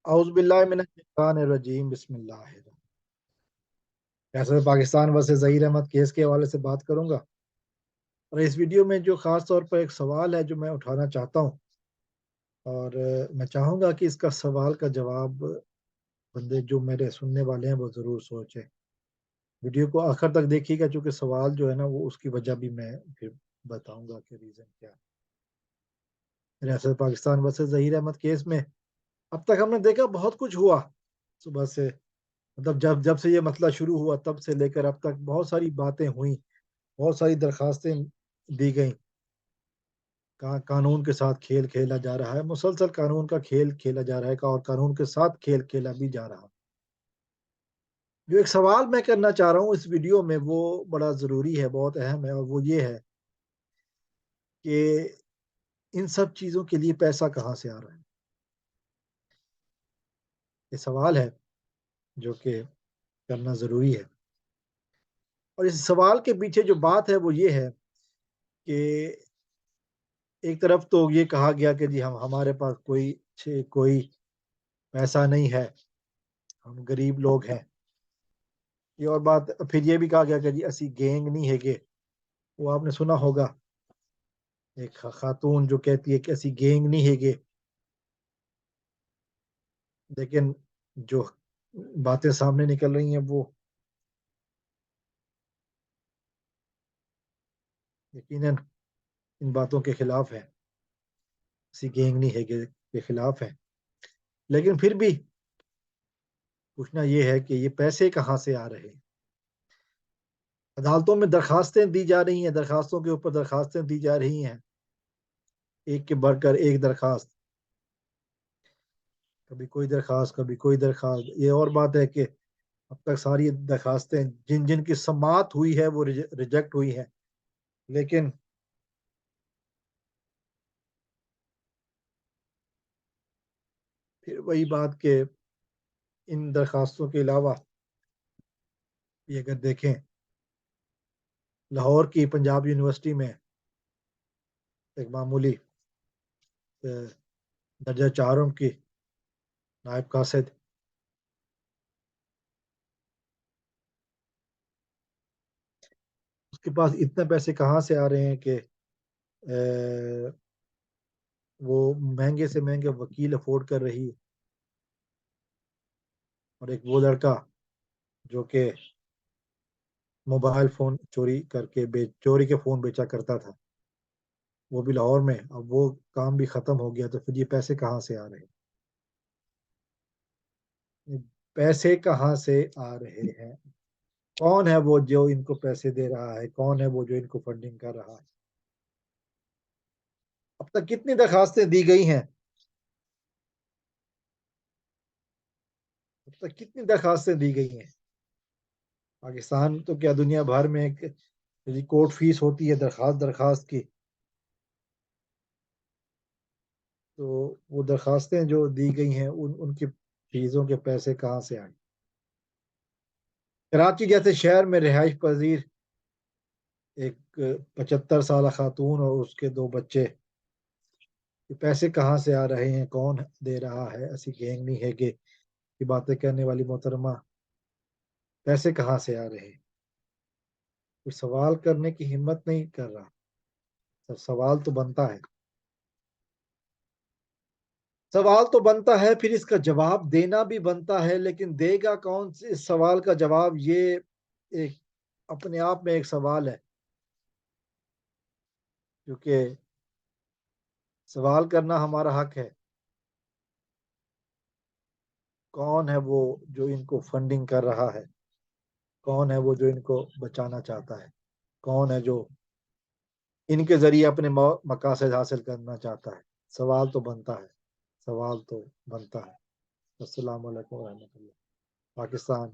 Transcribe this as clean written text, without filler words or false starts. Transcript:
औज़ु बिल्लाहि मिनश शैतानिर रजीम बिस्मिल्लाहिर। कैसे Pakistan versus Zaheer Ahmad case के हवाले से बात करूंगा। और इस वीडियो में जो खास तौर पर एक सवाल है जो मैं उठाना चाहता हूं, और मैं चाहूंगा कि इसका सवाल का जवाब बंदे जो मेरे सुनने वाले हैं वो जरूर सोचें। वीडियो को आखिर तक देखिएगा, क्योंकि सवाल जो है ना वो उसकी वजह भी मैं फिर बताऊंगा कि रीजन क्या है। रियासत पाकिस्तान वर्सेस ज़हीर अहमद केस में अब तक हमने देखा बहुत कुछ हुआ। सुबह से मतलब जब जब से ये मसला शुरू हुआ तब से लेकर अब तक बहुत सारी बातें हुई, बहुत सारी दरखास्तें दी गई। कानून के साथ खेल खेला जा रहा है, मुसलसल कानून का खेल खेला जा रहा है और कानून के साथ खेल खेला भी जा रहा है। जो एक सवाल मैं करना चाह रहा हूँ इस वीडियो में वो बड़ा ज़रूरी है, बहुत अहम है, और वो ये है कि इन सब चीज़ों के लिए पैसा कहाँ से आ रहा है। ये सवाल है जो कि करना ज़रूरी है। और इस सवाल के पीछे जो बात है वो ये है कि एक तरफ तो ये कहा गया कि जी हम हमारे पास कोई पैसा नहीं है, हम गरीब लोग हैं। ये और बात फिर ये भी कहा गया कि जी असी गैंग नहीं हैगे। वो आपने सुना होगा, एक खातून जो कहती है कि असी गैंग नहीं हैगे, लेकिन जो बातें सामने निकल रही हैं वो यकीनन इन बातों के खिलाफ है, असी गैंग नहीं हैगे के खिलाफ है। लेकिन फिर भी पूछना ये है कि ये पैसे कहाँ से आ रहे हैं। अदालतों में दरखास्तें दी जा रही हैं, दरखास्तों के ऊपर दरखास्तें दी जा रही हैं, एक के बढ़कर एक दरखास्त, कभी कोई दरखास्त कभी कोई दरखास्त। ये और बात है कि अब तक सारी दरखास्तें जिन जिन की समाअत हुई है वो रिजेक्ट हुई है। लेकिन फिर वही बात कि इन दरखास्तों के अलावा ये अगर देखें, लाहौर की पंजाब यूनिवर्सिटी में एक मामूली दर्जा चारों की नायब कासिद, उसके पास इतने पैसे कहाँ से आ रहे हैं कि वो महंगे से महंगे वकील अफोर्ड कर रही है। और एक वो लड़का जो कि मोबाइल फोन चोरी करके चोरी के फोन बेचा करता था, वो भी लाहौर में। अब वो काम भी खत्म हो गया, तो फिर ये पैसे कहाँ से आ रहे हैं। ये पैसे कहाँ से आ रहे हैं, कौन है वो जो इनको पैसे दे रहा है, कौन है वो जो इनको फंडिंग कर रहा है। अब तक कितनी दरखास्तें दी गई हैं, अब तक कितनी दरखास्तें दी गई हैं। पाकिस्तान तो क्या दुनिया भर में एक कोर्ट फीस होती है दरखास्त दरखास्त की। तो वो दरखास्तें जो दी गई हैं उनकी फीसों के पैसे कहाँ से आए। कराची जैसे शहर में रिहाइश पजीर एक 75 साल खातून और उसके दो बच्चे, ये पैसे कहाँ से आ रहे हैं, कौन दे रहा है। ऐसी गैंग नहीं है कि बातें करने वाली मोहतरमा, पैसे कहाँ से आ रहे हैं। कोई सवाल करने की हिम्मत नहीं कर रहा। तो सवाल तो बनता है, सवाल तो बनता है, फिर इसका जवाब देना भी बनता है। लेकिन देगा कौन, इस सवाल का जवाब, ये एक अपने आप में एक सवाल है। क्योंकि सवाल करना हमारा हक है। कौन है वो जो इनको फंडिंग कर रहा है, कौन है वो जो इनको बचाना चाहता है, कौन है जो इनके जरिए अपने मकासद हासिल करना चाहता है। सवाल तो बनता है, सवाल तो बनता है। अस्सलाम वालेकुम रहमतुल्लाह। पाकिस्तान